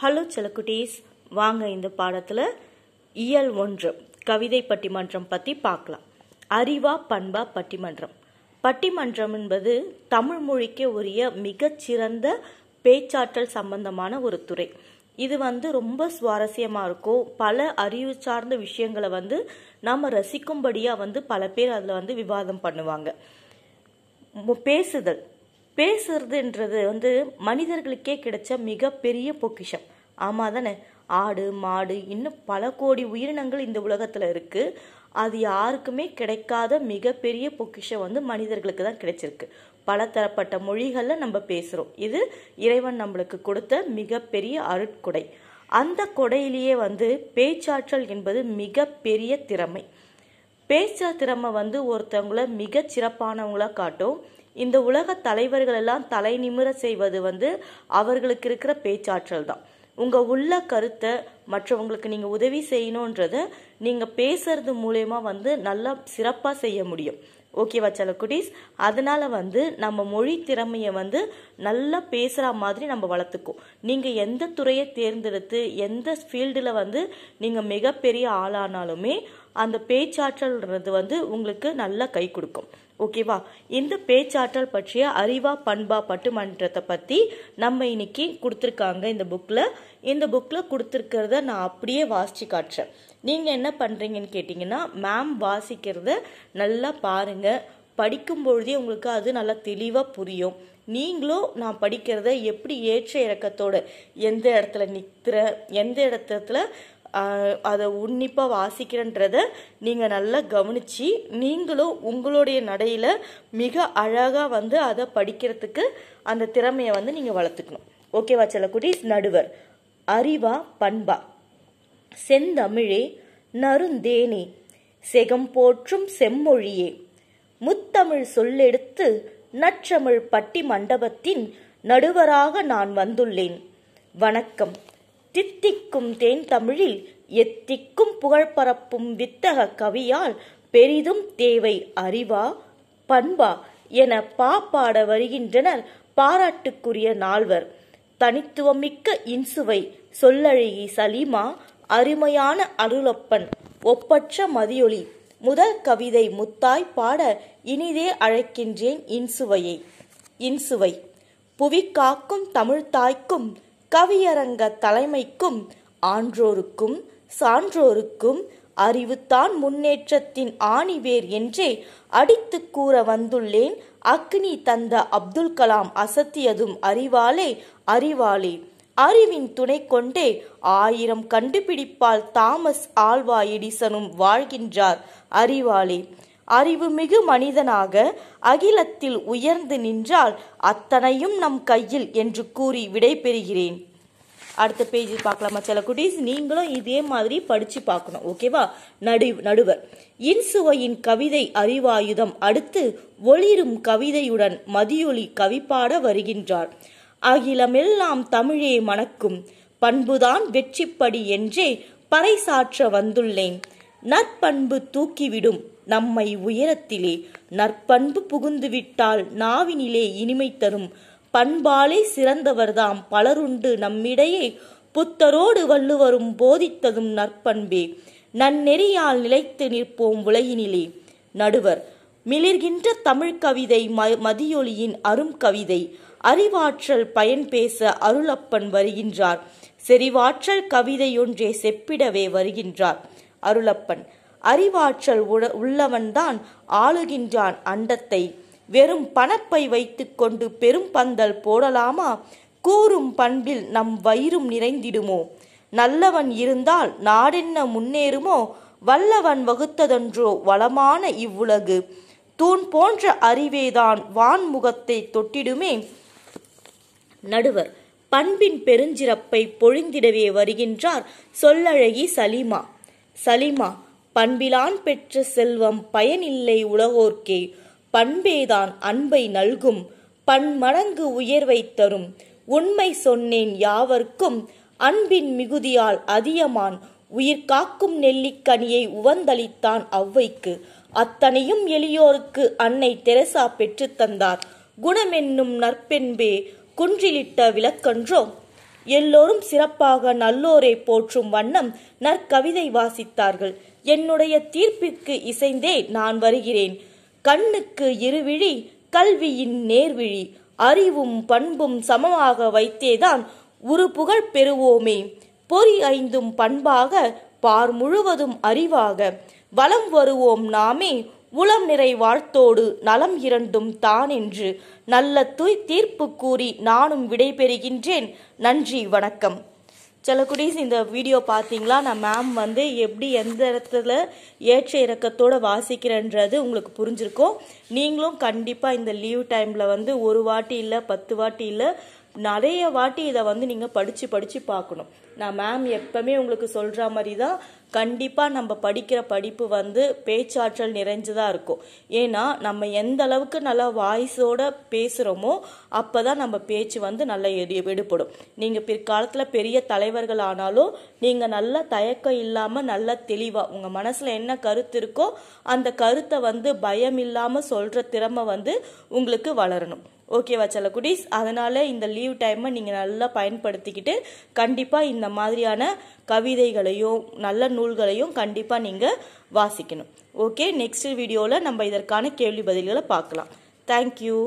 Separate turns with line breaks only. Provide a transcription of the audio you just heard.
Hello செல்லக்குட்டீஸ், வாங்க இந்த பாடத்தில் இயல் 1 கவிதை பட்டிமன்றம் பற்றி பார்க்கலாம். அறிவா பண்பா பட்டிமன்றம். பட்டிமன்றம் என்பது தமிழ் மொழிக்கு உரிய மிகச்சிறந்த பேச்சாற்றல் சம்பந்தமான ஒரு துறை. இது ரொம்ப சுவாரஸ்யமாக இருக்கும். பல அறிவு சார்ந்த விஷயங்களை நாம் ரசிக்கும்படியாக பல பேர் அதில் விவாதம் பண்ணுவாங்க. பேசுறதுன்றது மனிதர்களுக்கே கிடைச்ச மிகப்பெரிய பொக்கிஷம். ஆமா தானே? ஆடு, மாடு, இன்னும் பல கோடி உயிரினங்கள் இந்த உலகத்துல இருக்கு. அது யாருக்குமே கிடைக்காத மிகப்பெரிய பொக்கிஷம் மனிதர்களுக்கு தான் கிடைச்சிருக்கு. பல தரப்பட்ட மொழிகள்ல நம்ம பேசுறோம். இது இறைவன் நம்மளுக்கு கொடுத்த மிகப்பெரிய அருட்கொடை. அந்த கொடையிலேயே பேச்சாற்றல் என்பது மிகப்பெரிய திறமை. பேச்ச திறமை ஒருத்தவங்கள மிக சிறப்பானவங்களா காட்டும். இந்த உலக தலைவர்கள் எல்லாம் தலை நிமிர செய்வது அவர்களுக்கு இருக்கிற பேச்சாற்றல் தான். உங்க உள்ள கருத்தை மற்றவங்களுக்கு நீங்க உதவி செய்யணும்ன்றத நீங்க பேசுறது மூலயமா நல்லா சிறப்பா செய்ய முடியும். ஓகேவா செல்லக்குட்டீஸ்? அதனால நம்ம மொழி திறமைய நல்லா பேசுற மாதிரி நம்ம வளர்த்துக்கோ. நீங்க எந்த துறையை தேர்ந்தெடுத்து எந்த ஃபீல்டுல நீங்க மிகப்பெரிய ஆளானாலுமே அந்த பேச்சாற்றல்ன்றது உங்களுக்கு நல்லா கை கொடுக்கும். ஓகேவா? இந்த பேச்சாற்றல் பற்றிய அறிவா பண்பா பட்டிமன்றத்தை பத்தி நம்ம இன்னைக்கு கொடுத்துருக்காங்க இந்த புக்ல கொடுத்துருக்கிறத நான் அப்படியே வாசிச்சு காட்டுறேன். நீங்க என்ன பண்றீங்கன்னு கேட்டீங்கன்னா, மேம் வாசிக்கிறத நல்லா பாருங்க. படிக்கும் பொழுதே உங்களுக்கு அது நல்லா தெளிவா புரியும். நீங்களும் நான் படிக்கிறத எப்படி ஏற்ற இறக்கத்தோட எந்த இடத்துல நிற்கிற, எந்த இடத்துல அதை உன்னிப்பா வாசிக்கிறன்றத நீங்க நல்லா கவனிச்சு நீங்களும் உங்களுடைய நடையில மிக அழகா அதை படிக்கிறதுக்கு அந்த திறமையை நீங்க வளர்த்துக்கணும். ஓகேவா செல்லக்குட்டீஸ்? நடுவர். அறிவா பண்பா. செந்தமிழே நறுந்தேனே செகம் போற்றும் செம்மொழியே முத்தமிழ் சொல்லெடுத்து நற்றமிழ் பட்டி மண்டபத்தின் நடுவராக நான் வந்துள்ளேன். வணக்கம். தித்திக்கும் தேன் தமிழில் எத்திக்கும் புகழ் பரப்பும் வித்தக கவியால் பெரிதும் தேவை அறிவா பண்பா என பாட வருகின்றனர் பாராட்டுக்குரிய நால்வர். தனித்துவமிக்க இன்சுவை சொல்லழகி சலீமா, அருமையான அருளப்பன், ஒப்பற்ற மதியொலி. முதல் கவிதை முத்தாய் பாட இனிதே அழைக்கின்றேன் இன்சுவையை. இன்சுவை. புவி காக்கும் தமிழ்தாய்க்கும் கவியரங்க தலைமைக்கும் ஆன்றோருக்கும் சான்றோருக்கும் அறிவுத்தான் முன்னேற்றத்தின் ஆணிவேர் என்றே அடித்து கூற வந்துள்ளேன். அக்னி தந்த அப்துல் கலாம் அசத்தியதும் அறிவாலே அறிவாலே. அறிவின் துணை கொண்டே 1000 கண்டுபிடிப்பால் தாமஸ் ஆல்வா எடிசனும் வாழ்கின்றார் அறிவாலே. அறிவுமிகு மனிதனாக அகிலத்தில் உயர்ந்து நின்றால் அத்தனையும் நம் கையில் என்று கூறி விடை பெறுகிறேன். அடுத்த பேஜ் பார்க்கலாமா செல்லக்குட்டீஸ்? நீங்களும் இதே மாதிரி படிச்சு பார்க்கணும். ஓகேவா? நடுவர். இன்சுவையின் கவிதை அறிவாயுதம் அடுத்து ஒளிரும் கவிதையுடன் மதியொலி கவிப்பாட வருகின்றார். அகிலமெல்லாம் தமிழே மணக்கும் பண்புதான் வெற்றிப்படி என்றே பறைசாற்ற வந்துள்ளேன். நற்பண்பு தூக்கிவிடும் நம்மை உயரத்திலே, நற்பண்பு புகுந்துவிட்டால் நாவினிலே இனிமை தரும். பண்பாலே சிறந்தவர்தாம் பலருண்டு நம்மிடையே, புத்தரோடு வள்ளுவரும் போதித்ததும் நற்பண்பே. நன்னெறியால் நிலைத்து நிற்போம் உலகினிலே. நடுவர். மிளிர்கின்ற தமிழ் கவிதை மதியொலியின் அரும் கவிதை. அறிவாற்றல் பயன் பேச அருளப்பன் வருகின்றார். செறிவாற்றல் கவிதையொன்றே செப்பிடவே வருகின்றார் அருளப்பன். அறிவாற்றல் உள்ளவன்தான் ஆளுகின்றான் அண்டத்தை. வெறும் பணப்பை வைத்து கொண்டு பெரும் பந்தல் போடலாமா? கூறும் பண்பில் நம் வயிறும் நிறைந்திடுமோ? நல்லவன் இருந்தால் நாடென்ன முன்னேறுமோ? வல்லவன் வகுத்ததொன்றோ வளமான இவ்வுலகு? தூண் போன்ற அறிவேதான் வான்முகத்தை தொட்டிடுமே. நடுவர். பண்பின் பெருஞ்சிறப்பை பொழிந்திடவே வருகின்றார் சொல்லழகி சலீமா. சலீமா. பண்பிலான் பெற்ற செல்வம் பயனில்லை உலகோர்க்கே. பண்பேதான் அன்பை நல்கும் பன்மடங்கு உயர்வை தரும். உண்மை சொன்னேன் யாவர்க்கும் அன்பின் மிகுதியால் அதியமான் உயிர் காக்கும் நெல்லிக்கனியை உவந்தளித்தான் ஔவைக்கு. அத்தனையும் எளியோருக்கு அன்னை தெரசா பெற்று தந்தார். குணமென்னும் நற்பென்பே குன்றிலிட்ட விளக்கன்றோ? எல்லோரும் சிறப்பாக நல்லோரை போற்றும் வண்ணம் நற்கவிதை வாசித்தார்கள். என்னுடைய தீர்ப்பிற்கு இசைந்தே நான் வருகிறேன். கண்ணுக்கு இருவிழி, கல்வியின் நேர்விழி, அறிவும் பண்பும் சமமாக வைத்தேதான் உரு புகழ் பெறுவோமே. பொறி ஐந்தும் பண்பாக, பார் முழுவதும் அறிவாக, வலம் வருவோம் நாமே உளம் நிறை வாழ்த்தோடு நலம் இரண்டும் தான் என்று நல்ல தீர்ப்பு கூறி நானும் விடைபெறுகின்றேன். நன்றி, வணக்கம். செல்லக்குடீஸ், இந்த வீடியோ பார்த்தீங்களா? நான் மேம் வந்து எப்படி எந்த இடத்துல ஏற்ற இறக்கத்தோடு வாசிக்கிறேன்றது உங்களுக்கு புரிஞ்சிருக்கும். நீங்களும் கண்டிப்பாக இந்த லீவ் டைமில் வந்து ஒரு வாட்டி இல்லை 10 வாட்டி இல்லை நிறைய வாட்டி இதை வந்து நீங்கள் படித்து பார்க்கணும். நான் மேம் எப்பவுமே உங்களுக்கு சொல்கிற மாதிரி தான் கண்டிப்பாக நம்ம படிக்கிற படிப்பு வந்து பேச்சாற்றல் நிறைஞ்சதாக இருக்கும். ஏன்னா நம்ம எந்த அளவுக்கு நல்லா வாய்ஸோட பேசுகிறோமோ அப்போ தான் நம்ம பேச்சு வந்து நல்லா எடுப்படும். நீங்கள் பிற்காலத்தில் பெரிய தலைவர்கள் ஆனாலும் நீங்கள் நல்லா தயக்கம் இல்லாமல் நல்லா தெளிவாக உங்கள் மனசில் என்ன கருத்து இருக்கோ அந்த கருத்தை வந்து பயம் இல்லாமல் சொல்கிற திறமை வந்து உங்களுக்கு வளரணும். ஓகேவா செல்லக்குடீஸ்? அதனால் இந்த லீவ் டைமை நீங்கள் நல்லா பயன்படுத்திக்கிட்டு கண்டிப்பாக இந்த மாதிரியான கவிதைகளையும் நல்ல நூல்களையும் கண்டிப்பாக நீங்கள் வாசிக்கணும். ஓகே, நெக்ஸ்ட் வீடியோவில் நம்ம இதற்கான கேள்வி பதில்களை பார்க்கலாம். தேங்க்யூ.